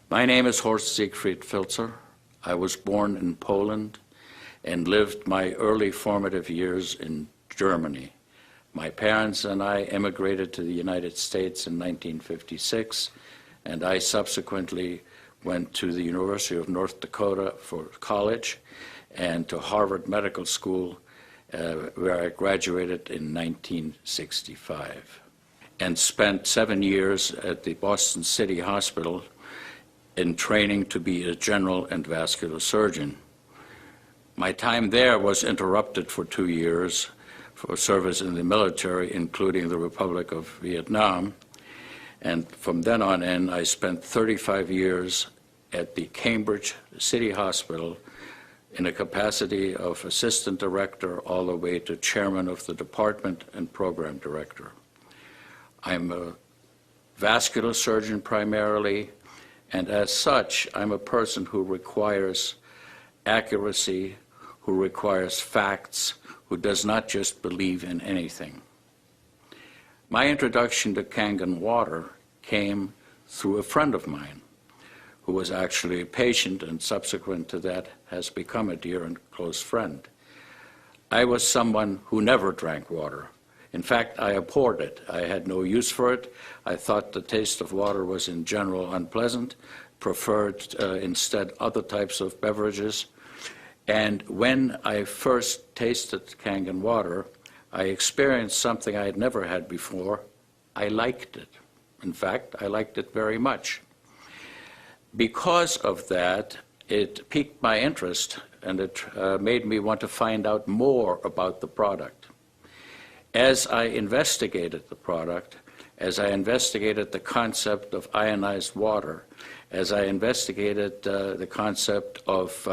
My name is Horst Filtzer. I was born in Poland and lived my early formative years in Germany. My parents and I immigrated to the United States in 1956, and I subsequently went to the University of North Dakota for college and to Harvard Medical School, where I graduated in 1965, and spent 7 years at the Boston City Hospital in training to be a general and vascular surgeon. My time there was interrupted for 2 years for service in the military, including the Republic of Vietnam. And from then on in, I spent 35 years at the Cambridge City Hospital in a capacity of assistant director all the way to chairman of the department and program director. I'm a vascular surgeon primarily, and as such, I'm a person who requires accuracy, who requires facts, who does not just believe in anything. My introduction to Kangen Water came through a friend of mine who was actually a patient and subsequent to that has become a dear and close friend. I was someone who never drank water. In fact, I abhorred it. I had no use for it. I thought the taste of water was in general unpleasant, preferred instead other types of beverages. And when I first tasted Kangen Water, I experienced something I had never had before. I liked it. In fact, I liked it very much. Because of that, it piqued my interest, and it made me want to find out more about the product. As I investigated the product, as I investigated the concept of ionized water, as I investigated the concept of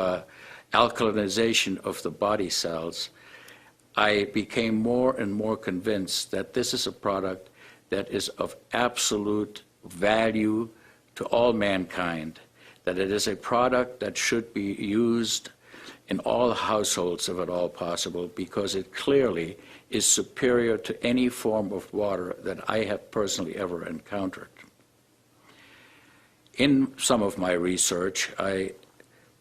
alkalization of the body cells, I became more and more convinced that this is a product that is of absolute value to all mankind, that it is a product that should be used in all households if at all possible, because it clearly is superior to any form of water that I have personally ever encountered. In some of my research, I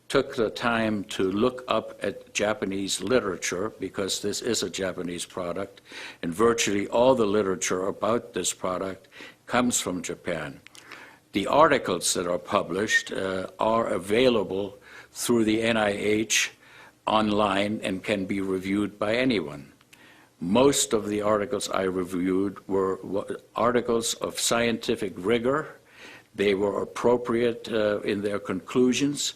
took the time to look up at Japanese literature, because this is a Japanese product, and virtually all the literature about this product comes from Japan. The articles that are published are available through the NIH online and can be reviewed by anyone. Most of the articles I reviewed were articles of scientific rigor. They were appropriate in their conclusions,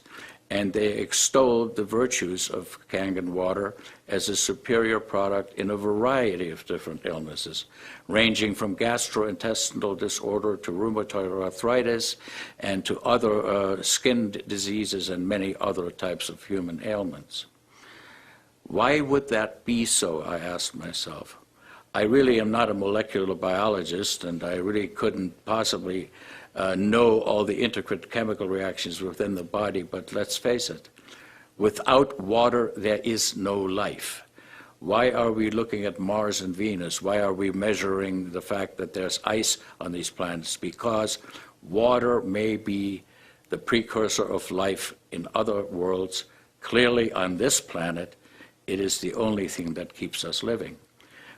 and they extolled the virtues of Kangen Water as a superior product in a variety of different illnesses, ranging from gastrointestinal disorder to rheumatoid arthritis and to other skin diseases and many other types of human ailments. Why would that be so, I asked myself. I really am not a molecular biologist, and I really couldn't possibly know all the intricate chemical reactions within the body, but let's face it, without water there is no life. Why are we looking at Mars and Venus? Why are we measuring the fact that there's ice on these planets? Because water may be the precursor of life in other worlds. Clearly on this planet, it is the only thing that keeps us living.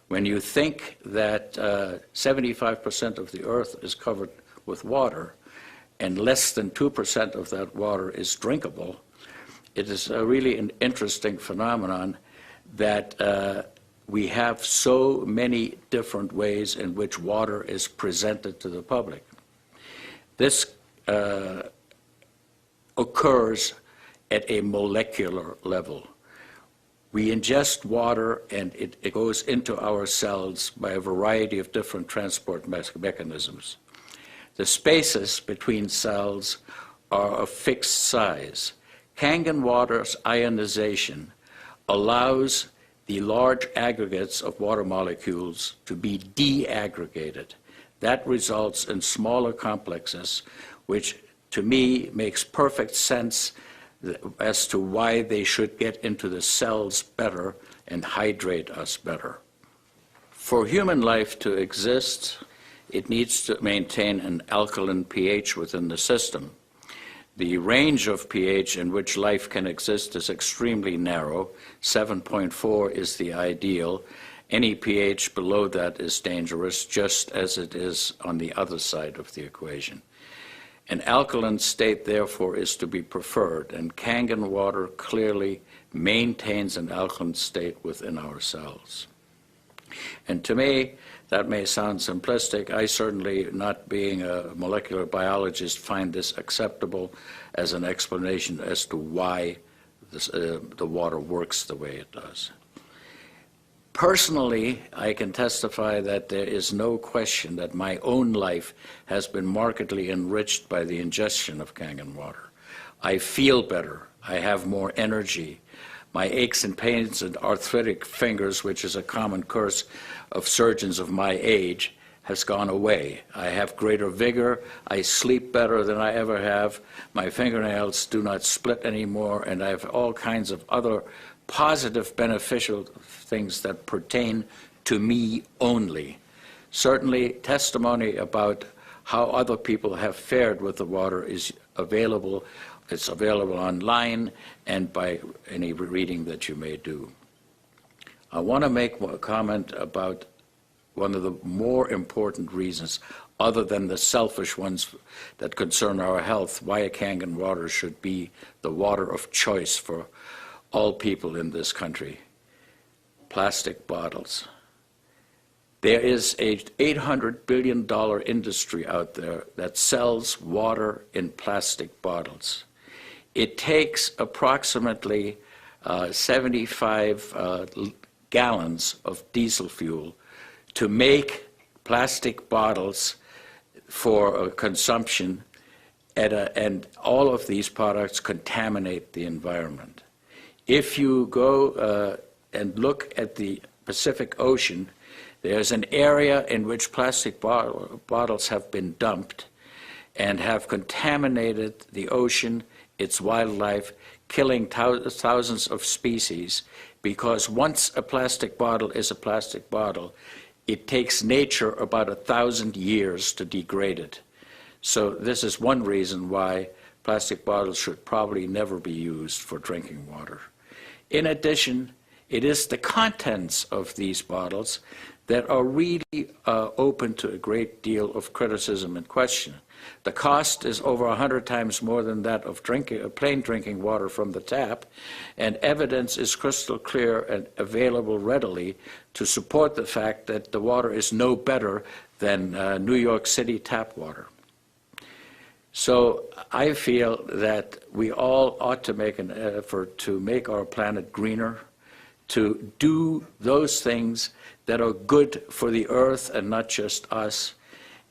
When you think that 75% of the Earth is covered with water, and less than 2% of that water is drinkable, it is really an interesting phenomenon that we have so many different ways in which water is presented to the public. This occurs at a molecular level. We ingest water, and it goes into our cells by a variety of different transport mechanisms. The spaces between cells are of fixed size. Kangen Water's ionization allows the large aggregates of water molecules to be de-aggregated. That results in smaller complexes, which to me makes perfect sense as to why they should get into the cells better and hydrate us better. For human life to exist, it needs to maintain an alkaline pH within the system. The range of pH in which life can exist is extremely narrow. 7.4 is the ideal. Any pH below that is dangerous, just as it is on the other side of the equation. An alkaline state, therefore, is to be preferred, and Kangen water clearly maintains an alkaline state within our cells. And to me, that may sound simplistic. I certainly, not being a molecular biologist, find this acceptable as an explanation as to why the water works the way it does. Personally, I can testify that there is no question that my own life has been markedly enriched by the ingestion of Kangen water. I feel better. I have more energy. My aches and pains and arthritic fingers, which is a common curse of surgeons of my age, has gone away. I have greater vigor. I sleep better than I ever have. My fingernails do not split anymore, and I have all kinds of other positive, beneficial things that pertain to me only. Certainly, testimony about how other people have fared with the water is available. It's available online and by any reading that you may do. I want to make a comment about one of the more important reasons, other than the selfish ones that concern our health, why Kangen water should be the water of choice for all people in this country. Plastic bottles. There is a $800 billion industry out there that sells water in plastic bottles. It takes approximately 75 gallons of diesel fuel to make plastic bottles for consumption, and all of these products contaminate the environment. If you go and look at the Pacific Ocean, there's an area in which plastic bottles have been dumped and have contaminated the ocean, its wildlife, killing thousands of species, because once a plastic bottle is a plastic bottle, it takes nature about 1,000 years to degrade it. So this is one reason why plastic bottles should probably never be used for drinking water. In addition, it is the contents of these bottles that are really open to a great deal of criticism and question. The cost is over 100 times more than that of plain drinking water from the tap, and evidence is crystal clear and available readily to support the fact that the water is no better than New York City tap water. So I feel that we all ought to make an effort to make our planet greener, to do those things that are good for the earth and not just us,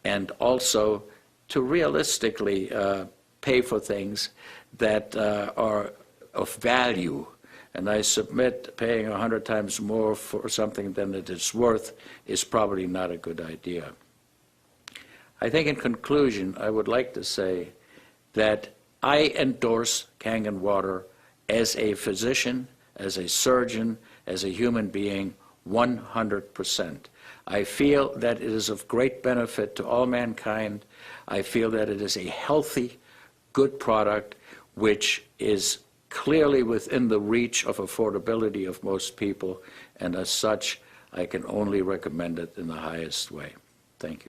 and also to realistically pay for things that are of value. And I submit paying 100 times more for something than it is worth is probably not a good idea. I think in conclusion, I would like to say that I endorse Kangen water as a physician, as a surgeon, as a human being, 100%. I feel that it is of great benefit to all mankind. I feel that it is a healthy, good product which is clearly within the reach of affordability of most people, and as such, I can only recommend it in the highest way. Thank you.